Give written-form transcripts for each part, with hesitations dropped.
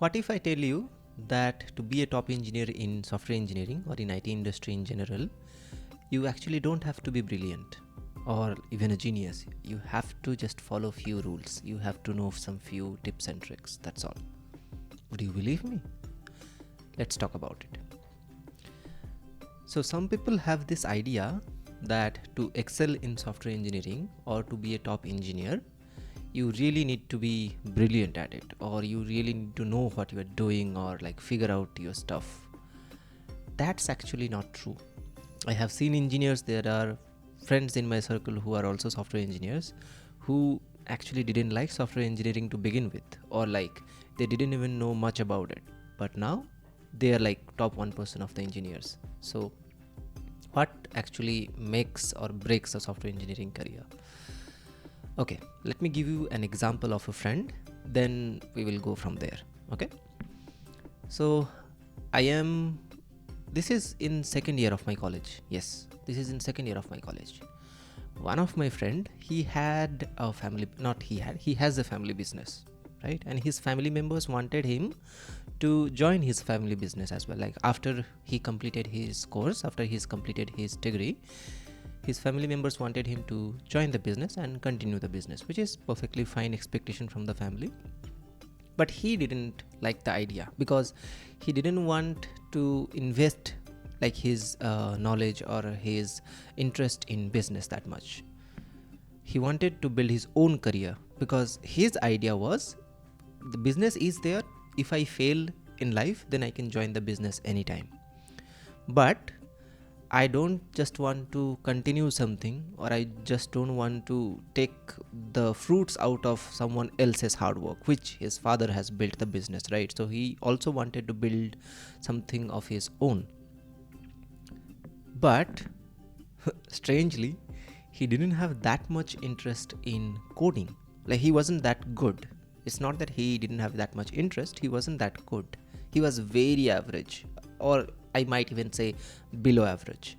What if I tell you that to be a top engineer in software engineering or in IT industry in general, you actually don't have to be brilliant or even a genius. You have to just follow few rules. You have to know some few tips and tricks. That's all. Would you believe me? Let's talk about it. So some people have this idea that to excel in software engineering or to be a top engineer, you really need to be brilliant at it, or you really need to know what you are doing, or like figure out your stuff. That's actually not true. I have seen engineers, there are friends in my circle who are also software engineers who actually didn't like software engineering to begin with, or like they didn't even know much about it, but now they are like top 1% of the engineers. So what actually makes or breaks a software engineering career? Okay, let me give you an example of a friend, then we will go from there. Okay, so this is in second year of my college. Yes, this is in second year of my college. One of my friend, he has a family business, right? And his family members wanted him to join his family business as well. Like after he completed his course, after he's completed his degree, his family members wanted him to join the business and continue the business, which is perfectly fine expectation from the family. But he didn't like the idea because he didn't want to invest like his knowledge or his interest in business that much. He wanted to build his own career because his idea was the business is there. If I fail in life, then I can join the business anytime. But I don't just want to continue something, or I just don't want to take the fruits out of someone else's hard work, which his father has built the business, right? So he also wanted to build something of his own. But strangely, he didn't have that much interest in coding. Like he wasn't that good. It's not that he didn't have that much interest, he wasn't that good. He was very average, or I might even say below average.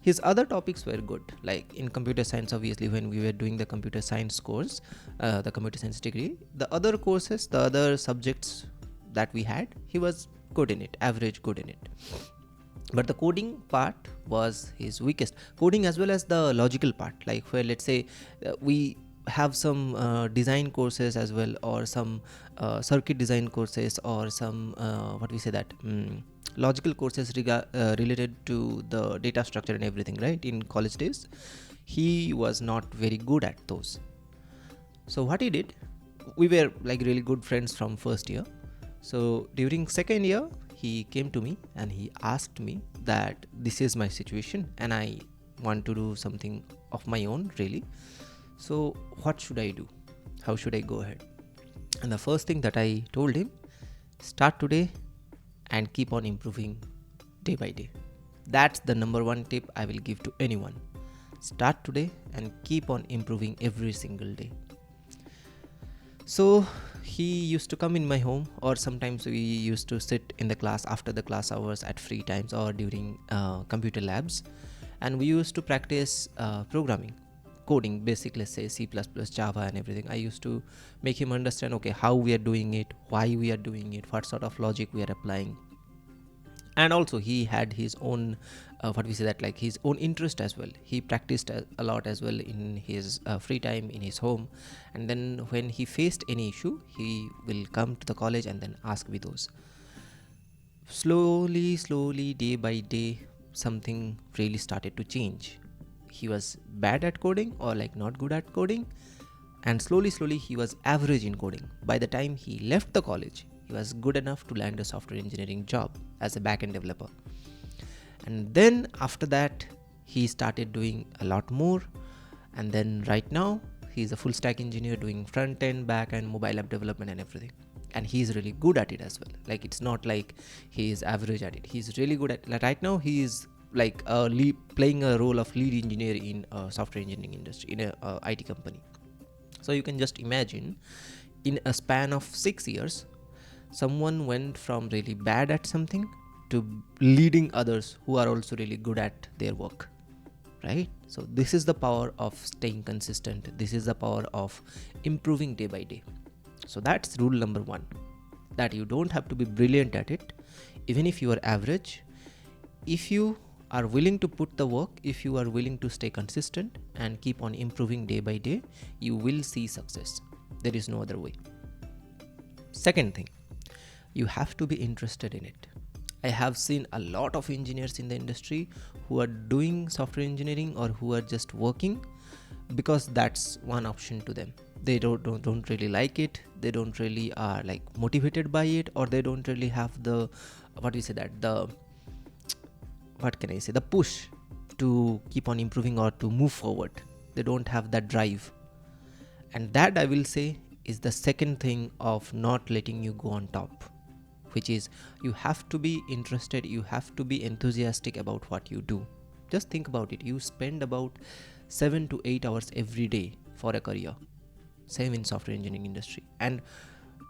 His other topics were good, like in computer science. Obviously, when we were doing the computer science course, the computer science degree, the other courses, the other subjects that we had, he was good in it, average good in it. But the coding part was his weakest. Coding as well as the logical part, like where let's say we have some design courses as well, or some circuit design courses, or some logical courses related to the data structure and everything, right? In college days, he was not very good at those. So what he did, we were like really good friends from first year. So during second year, he came to me and he asked me that this is my situation and I want to do something of my own, really. So what should I do? How should I go ahead? And the first thing that I told him, start today and keep on improving day by day. That's the number one tip I will give to anyone. Start today and keep on improving every single day. So he used to come in my home, or sometimes we used to sit in the class after the class hours at free times or during computer labs, and we used to practice programming, coding, basic, let's say C++, Java and everything. I used to make him understand, okay, how we are doing it, why we are doing it, what sort of logic we are applying. And also he had his own his own interest as well. He practiced a lot as well in his free time in his home, and then when he faced any issue, he will come to the college and then ask me those. Slowly, day by day, something really started to change. He was bad at coding, or like not good at coding, and slowly he was average in coding. By the time he left the college, he was good enough to land a software engineering job as a backend developer. And then after that, he started doing a lot more, and then right now he's a full stack engineer doing front end, back end, mobile app development and everything. And he's really good at it as well. Like it's not like he is average at it, he's really good at it. Like right now he is like playing a role of lead engineer in a software engineering industry in a IT company. So you can just imagine, in a span of 6 years, someone went from really bad at something to leading others who are also really good at their work, right? So this is the power of staying consistent. This is the power of improving day by day. So that's rule number 1. that you don't have to be brilliant at it. Even if you are average, if you are willing to put the work, if you are willing to stay consistent and keep on improving day by day, you will see success. There is no other way. Second thing, you have to be interested in it. I have seen a lot of engineers in the industry who are doing software engineering or who are just working because that's one option to them. They don't really like it, they don't really are like motivated by it, or they don't really have the the push to keep on improving or to move forward. They don't have that drive. And that, I will say, is the second thing of not letting you go on top, which is you have to be interested, you have to be enthusiastic about what you do. Just think about it. You spend about 7 to 8 hours every day for a career. Same in software engineering industry. And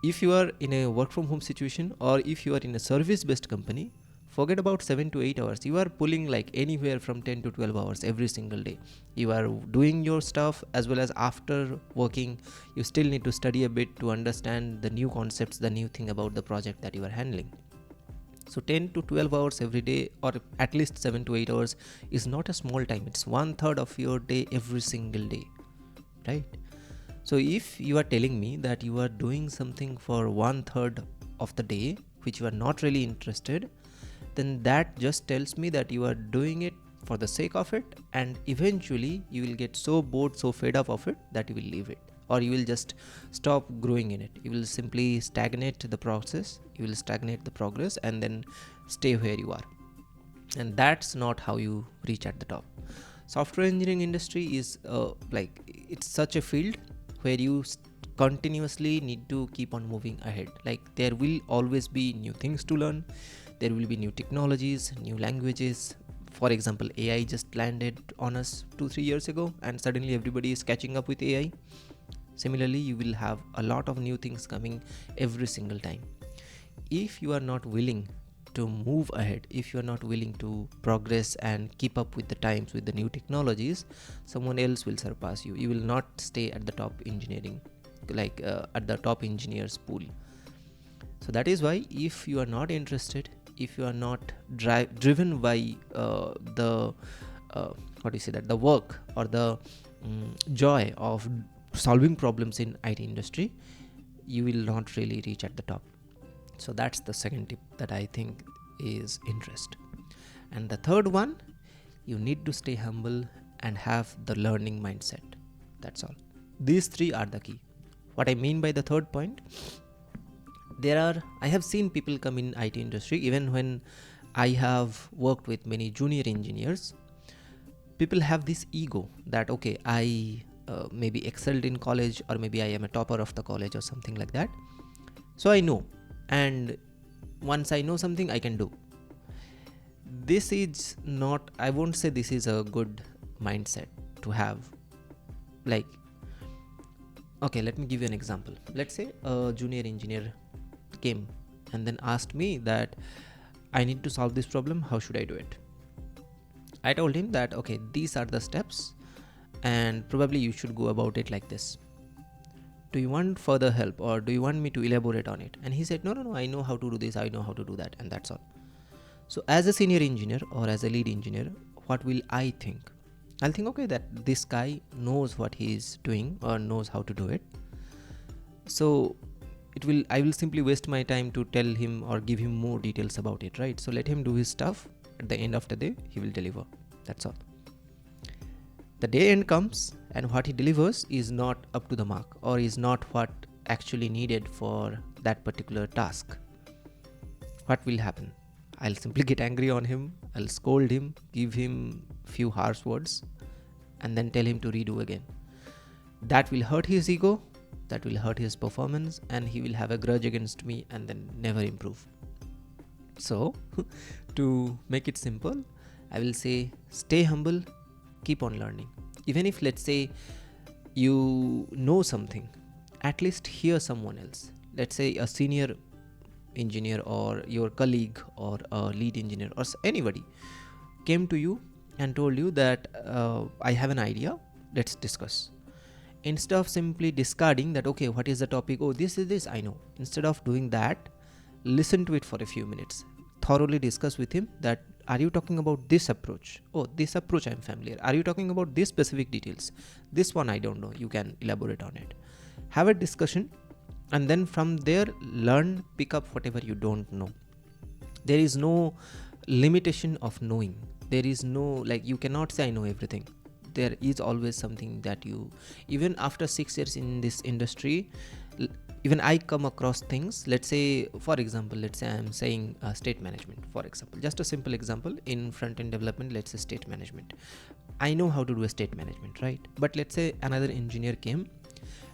if you are in a work from home situation, or if you are in a service based company, forget about 7 to 8 hours. You are pulling like anywhere from 10 to 12 hours every single day. You are doing your stuff, as well as after working, you still need to study a bit to understand the new concepts, the new thing about the project that you are handling. So 10 to 12 hours every day, or at least 7 to 8 hours, is not a small time. It's 1/3 of your day every single day, right? So if you are telling me that you are doing something for 1/3 of the day, which you are not really interested, then that just tells me that you are doing it for the sake of it, and eventually you will get so bored, so fed up of it, that you will leave it, or you will just stop growing in it. You will simply stagnate the process, you will stagnate the progress, and then stay where you are. And that's not how you reach at the top. Software engineering industry is it's such a field where you continuously need to keep on moving ahead. Like, there will always be new things to learn, there will be new technologies, new languages. For example, AI just landed on us 2-3 years ago, and suddenly everybody is catching up with AI. Similarly, you will have a lot of new things coming every single time. If you are not willing to move ahead, if you are not willing to progress and keep up with the times, with the new technologies, someone else will surpass you. You will not stay at the top engineering, at the top engineers pool. So that is why, if you are not interested, if you are not driven by the work or the joy of solving problems in IT industry, you will not really reach at the top. So that's the second tip that I think is interest. And the third one, you need to stay humble and have the learning mindset. That's all. These three are the key. What I mean by the third point, I have seen people come in IT industry, even when I have worked with many junior engineers, people have this ego that, okay, I maybe excelled in college, or maybe I am a topper of the college or something like that. So I know, and once I know something, I can do. This is not, I won't say this is a good mindset to have. Like, okay, let me give you an example. Let's say a junior engineer came and then asked me that I need to solve this problem, how should I do it? I told him that, okay, these are the steps, and probably you should go about it like this. Do you want further help, or do you want me to elaborate on it? And he said, no, I know how to do this, I know how to do that, and that's all. So as a senior engineer or as a lead engineer, what will I think? I'll think, okay, that this guy knows what he is doing or knows how to do it. So I will simply waste my time to tell him or give him more details about it, right? So let him do his stuff. At the end of the day, he will deliver. That's all. The day end comes, and what he delivers is not up to the mark, or is not what actually needed for that particular task. What will happen? I'll simply get angry on him, I'll scold him, give him few harsh words, and then tell him to redo again. That will hurt his ego, that will hurt his performance, and he will have a grudge against me and then never improve. So, to make it simple, I will say, stay humble, keep on learning. Even if, let's say, you know something, at least hear someone else. Let's say a senior engineer or your colleague or a lead engineer or anybody came to you and told you that I have an idea, let's discuss. instead of simply discarding that, okay, what is the topic, oh, this is this, I know. Instead of doing that, listen to it for a few minutes, thoroughly discuss with him that, are you talking about this approach? Oh, this approach I'm familiar. Are you talking about this specific details? This one I don't know, you can elaborate on it. Have a discussion, and then from there learn, pick up whatever you don't know. There is no limitation of knowing. There is no, like, you cannot say I know everything. There is always something that you, even after 6 years in this industry, even I come across things. Let's say, for example, let's say I'm saying state management, for example, just a simple example. In front-end development, let's say state management, I know how to do a state management, right? But let's say another engineer came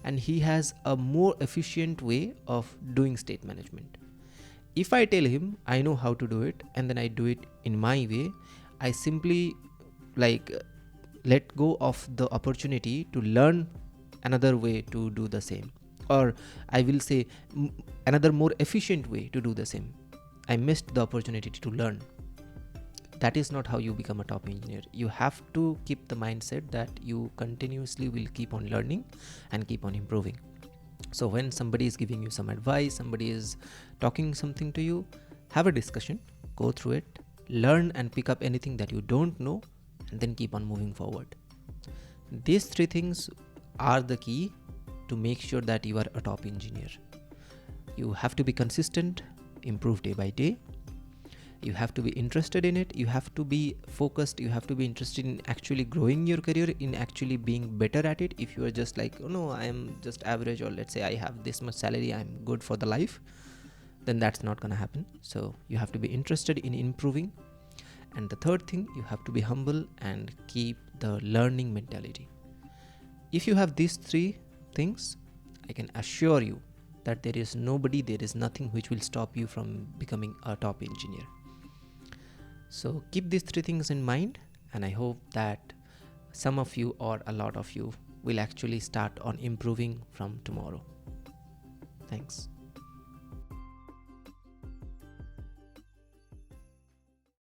and he has a more efficient way of doing state management. If I tell him I know how to do it and then I do it in my way, I simply like let go of the opportunity to learn another way to do the same, or I will say another more efficient way to do the same. I missed the opportunity to learn. That is not how you become a top engineer. You have to keep the mindset that you continuously will keep on learning and keep on improving. So when somebody is giving you some advice, somebody is talking something to you, have a discussion, go through it, learn and pick up anything that you don't know, and then keep on moving forward. These 3 things are the key to make sure that you are a top engineer. You have to be consistent, improve day by day. You have to be interested in it. You have to be focused. You have to be interested in actually growing your career, in actually being better at it. If you are just like, oh no, I am just average, or let's say I have this much salary, I'm good for the life, then that's not gonna happen. So you have to be interested in improving. And the third thing, you have to be humble and keep the learning mentality. If you have these 3 things, I can assure you that there is nothing which will stop you from becoming a top engineer. So keep these 3 things in mind, and I hope that some of you or a lot of you will actually start on improving from tomorrow. Thanks.